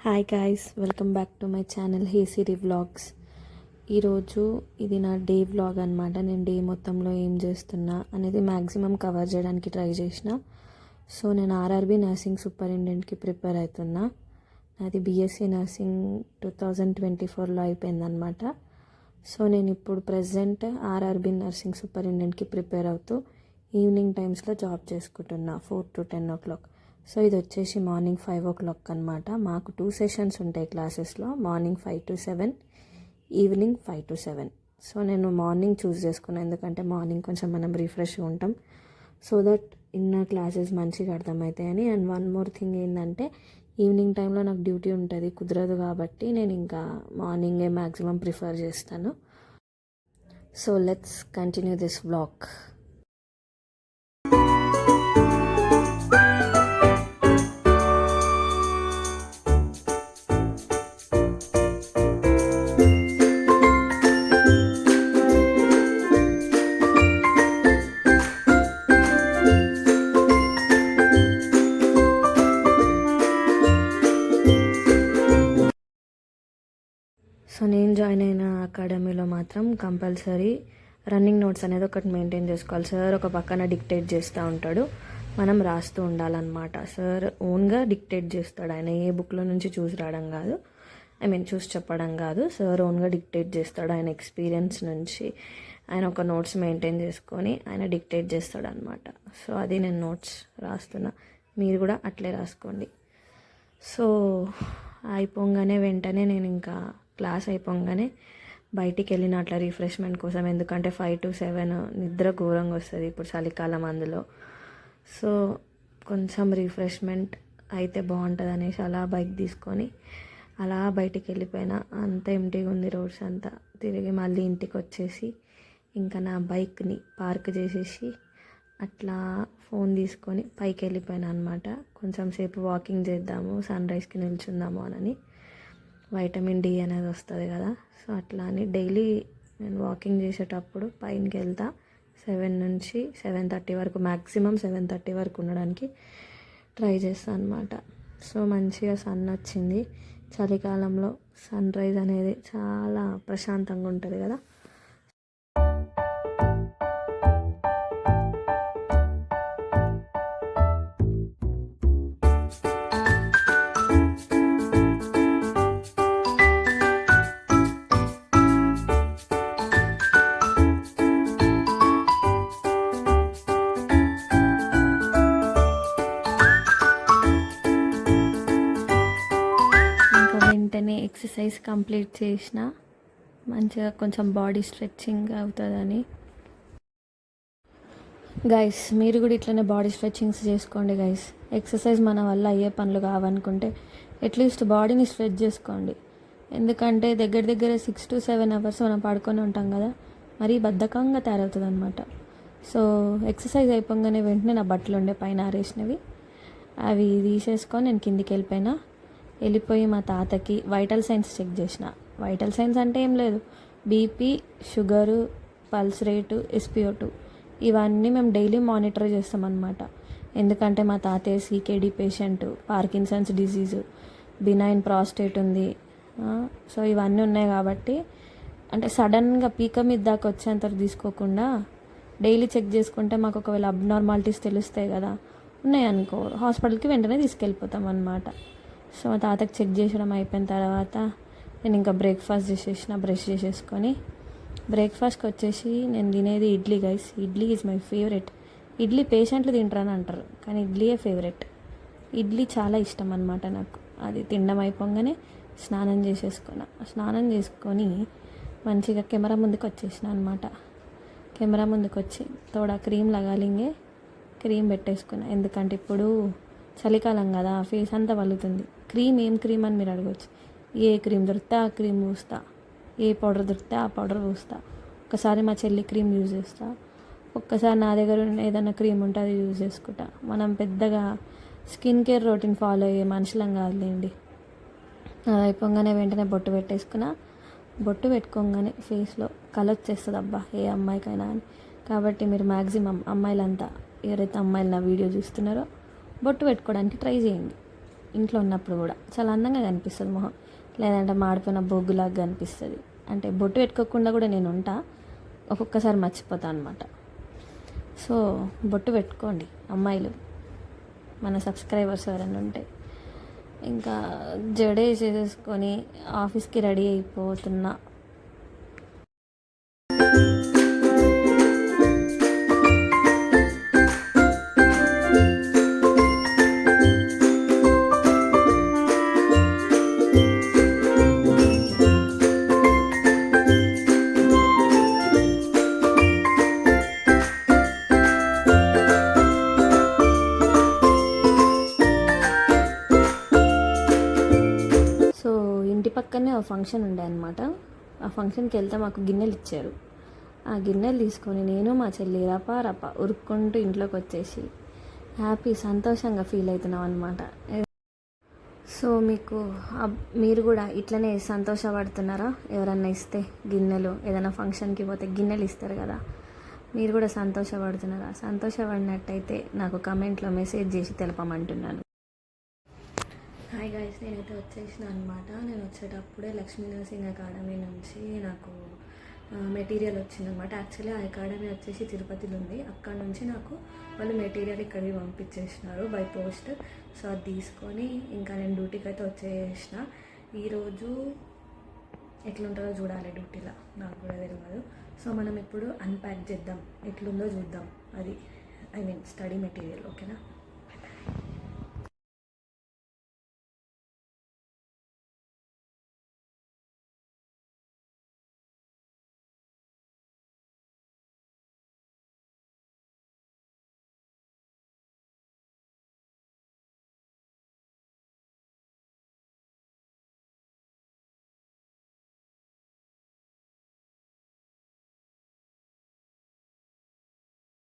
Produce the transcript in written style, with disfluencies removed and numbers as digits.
Hi guys, welcome back to my channel hey Siri vlogs. ఈరోజు ఇది నా day vlog అనమాట. నేను డే మొత్తంలో ఏం చేస్తున్నా అనేది మ్యాక్సిమం కవర్ చేయడానికి ట్రై చేసిన. సో నేను ఆర్ఆర్బి నర్సింగ్ సూపరింటెండెంట్కి ప్రిపేర్ అవుతున్నా. నాది బీఎస్సీ నర్సింగ్ 2024లో అయిపోయిందనమాట. సో నేను ఇప్పుడు ప్రజెంట్ ఆర్ఆర్బి నర్సింగ్ సూపరింటెండెంట్కి ప్రిపేర్ అవుతూ ఈవినింగ్ టైమ్స్లో జాబ్ చేసుకుంటున్నా 4 to 10 o'clock. సో ఇది వచ్చేసి మార్నింగ్ 5 o'clock అనమాట. మాకు 2 సెషన్స్ ఉంటాయి క్లాసెస్లో, morning 5 to 7, evening 5 to 7. So నేను మార్నింగ్ చూస్ చేసుకున్నాను, ఎందుకంటే మార్నింగ్ కొంచెం మనం రిఫ్రెష్గా ఉంటాం, సో దట్ ఇన్న క్లాసెస్ మంచిగా అర్థమవుతాయని. అండ్ వన్ మోర్ థింగ్ ఏంటంటే ఈవినింగ్ టైంలో నాకు డ్యూటీ ఉంటుంది, కుదరదు కాబట్టి నేను ఇంకా మార్నింగే మ్యాక్సిమం ప్రిఫర్ చేస్తాను. So let's continue this vlog. So నేను జాయిన్ అయిన అకాడమీలో మాత్రం కంపల్సరీ రన్నింగ్ నోట్స్ అనేది ఒకటి మెయింటైన్ చేసుకోవాలి. సార్ ఒక పక్కన డిక్టేట్ చేస్తూ ఉంటాడు, మనం రాస్తూ ఉండాలన్నమాట. సార్ ఓన్గా డిక్టేట్ చేస్తాడు, ఆయన ఏ బుక్లో నుంచి చూసి రావడం కాదు, చూసి చెప్పడం కాదు. సార్ ఓన్గా డిక్టేట్ చేస్తాడు, ఆయన ఎక్స్పీరియన్స్ నుంచి ఆయన ఒక నోట్స్ మెయింటైన్ చేసుకొని ఆయన డిక్టేట్ చేస్తాడు అనమాట. సో అది నేను నోట్స్ రాస్తున్నా, మీరు కూడా అట్లే రాసుకోండి. సో అయిపోగానే వెంటనే నేను ఇంకా క్లాస్ అయిపోగానే బయటికి వెళ్ళిన అట్లా రిఫ్రెష్మెంట్ కోసం, ఎందుకంటే 5 to 7 నిద్ర ఘోరంగా వస్తుంది ఇప్పుడు చలికాలం అందులో. సో కొంచెం రిఫ్రెష్మెంట్ అయితే బాగుంటుంది అనేసి అలా బైక్ తీసుకొని అలా బయటికి వెళ్ళిపోయినా. అంత ఎంటీగా ఉంది రోడ్స్ అంతా. తిరిగి మళ్ళీ ఇంటికి వచ్చేసి ఇంకా నా బైక్ని పార్క్ చేసేసి అట్లా ఫోన్ తీసుకొని పైకి వెళ్ళిపోయినా అనమాట. కొంచెం సేపు వాకింగ్ చేద్దాము, సన్ రైజ్కి నిల్చుందాము అని. వైటమిన్ డి అనేది వస్తుంది కదా, సో అట్లా అని డైలీ నేను వాకింగ్ చేసేటప్పుడు పైనకి వెళ్తా. 7 నుంచి 7:30 వరకు, మ్యాక్సిమం 7:30 వరకు ఉండడానికి ట్రై చేస్తాను అనమాట. సో మంచిగా సన్ వచ్చింది. చలికాలంలో సన్ రైజ్ అనేది చాలా ప్రశాంతంగా ఉంటుంది కదా. వెంటనే ఎక్సర్సైజ్ కంప్లీట్ చేసిన, మంచిగా కొంచెం బాడీ స్ట్రెచ్చింగ్ అవుతుందని. గైస్ మీరు కూడా ఇట్లనే బాడీ స్ట్రెచ్చింగ్స్ చేసుకోండి గైస్. ఎక్సర్సైజ్ మన వల్ల అయ్యే పనులు కావనుకుంటే అట్లీస్ట్ బాడీని స్ట్రెచ్ చేసుకోండి, ఎందుకంటే దగ్గర 6 to 7 hours మనం పడుకొని ఉంటాం కదా, మరీ బద్ధకంగా తయారవుతుంది అనమాట. సో ఎక్సర్సైజ్ అయిపోగానే వెంటనే నా బట్టలు ఉండే పైన ఆరేసినవి అవి తీసేసుకొని నేను కిందికి వెళ్ళిపోయి మా తాతకి వైటల్ సైన్స్ చెక్ చేసిన. వైటల్ సైన్స్ అంటే ఏం లేదు, BP, sugar, pulse rate, SpO2 ఇవన్నీ మేము డైలీ మానిటర్ చేస్తామన్నమాట. ఎందుకంటే మా తాతయ్య CKD patient, Parkinson's డిజీజు, benign prostate ఉంది. సో ఇవన్నీ ఉన్నాయి కాబట్టి అంటే సడన్గా పీక మీద దాకా వచ్చేంత తీసుకోకుండా డైలీ చెక్ చేసుకుంటే మాకు ఒకవేళ అబ్నార్మాలిటీస్ తెలుస్తాయి కదా, ఉన్నాయనుకో హాస్పిటల్కి వెంటనే తీసుకెళ్ళిపోతాం అన్నమాట. సో మా తాతకి చెక్ చేసడం అయిపోయిన తర్వాత నేను ఇంకా బ్రేక్ఫాస్ట్ చేసేసిన, బ్రష్ చేసేసుకొని. బ్రేక్ఫాస్ట్కి వచ్చేసి నేను తినేది idli guys. Idli is my favourite. Idli పేషెంట్లు తింటారని అంటారు, కానీ ఇడ్లీయే ఫేవరెట్. ఇడ్లీ చాలా ఇష్టం అనమాట నాకు. అది తినడం అయిపోగానే స్నానం చేసుకొని మంచిగా కెమెరా ముందుకు వచ్చేసిన అనమాట. కెమెరా ముందుకు వచ్చి తోడా క్రీమ్ లగాలింగే క్రీమ్ పెట్టేసుకున్నా, ఎందుకంటే ఇప్పుడు చలికాలం కదా, ఫేస్ అంతా వలుతుంది. ఏం క్రీమ్ అని మీరు అడగవచ్చు. ఏ క్రీమ్ దొరికితే ఆ క్రీమ్ పూస్తా, ఏ పౌడర్ దొరికితే ఆ పౌడర్ పూస్తా. ఒక్కసారి మా చెల్లి క్రీమ్ యూజ్ చేస్తా, ఒక్కసారి నా దగ్గర ఏదైనా క్రీమ్ ఉంటే అది యూజ్ చేసుకుంటా. మనం పెద్దగా స్కిన్ కేర్ రొటీన్ ఫాలో అయ్యే మనుషులం కాదులేండి. అది అయిపోగానే వెంటనే బొట్టు పెట్టేసుకున్నా. బొట్టు పెట్టుకోగానే ఫేస్లో కలర్ వచ్చేస్తుంది అబ్బా, ఏ అమ్మాయికైనా అని. కాబట్టి మీరు మ్యాక్సిమం అమ్మాయిలంతా, ఎవరైతే అమ్మాయిలు నా వీడియో చూస్తున్నారో బొట్టు పెట్టుకోవడానికి ట్రై చేయండి. ఇంట్లో ఉన్నప్పుడు కూడా చాలా అందంగా కనిపిస్తుంది మొహం. లేదంటే మాడిపోయిన బొగ్గులాగా కనిపిస్తుంది. అంటే బొట్టు పెట్టుకోకుండా కూడా నేను ఉంటా, ఒక్కొక్కసారి మర్చిపోతాను అనమాట. సో బొట్టు పెట్టుకోండి అమ్మాయిలు, మన సబ్స్క్రైబర్స్ ఎవరైనా ఉంటే. ఇంకా జడే చేసేసుకొని ఆఫీస్కి రెడీ అయిపోతున్నా. సో ఇంటి పక్కనే ఒక ఫంక్షన్ ఉండే అనమాట. ఆ ఫంక్షన్కి వెళ్తే మాకు గిన్నెలు ఇచ్చారు. ఆ గిన్నెలు తీసుకొని నేను మా చెల్లి రప ఉరుక్కుంటూ ఇంట్లోకి వచ్చేసి హ్యాపీ సంతోషంగా ఫీల్ అవుతున్నాం అనమాట. సో మీరు కూడా ఇట్లనే సంతోషపడుతున్నారా? ఎవరన్నా ఇస్తే గిన్నెలు, ఏదైనా ఫంక్షన్కి పోతే గిన్నెలు ఇస్తారు కదా, మీరు కూడా సంతోషపడుతున్నారా? సంతోషపడినట్టయితే నాకు కమెంట్లో మెసేజ్ చేసి తెలపమంటున్నాను. హాయ్ గైస్, నేనైతే వచ్చేసిన అనమాట. నేను వచ్చేటప్పుడే లక్ష్మీ నర్సింగ్ అకాడమీ నుంచి నాకు మెటీరియల్ వచ్చిందనమాట. యాక్చువల్లీ ఆ అకాడమీ వచ్చేసి తిరుపతిలో ఉంది. అక్కడ నుంచి నాకు వాళ్ళు మెటీరియల్ ఇక్కడికి పంపించేసినారు బై పోస్ట్. సో అది తీసుకొని ఇంకా నేను డ్యూటీకి అయితే వచ్చేసిన. ఈరోజు ఎట్లుంటుందో చూడాలి డ్యూటీలో, నాకు కూడా తెలియదు. సో మనం ఇప్పుడు అన్ప్యాక్ చేద్దాం, ఎట్లుందో చూద్దాం. అది స్టడీ మెటీరియల్, ఓకేనా?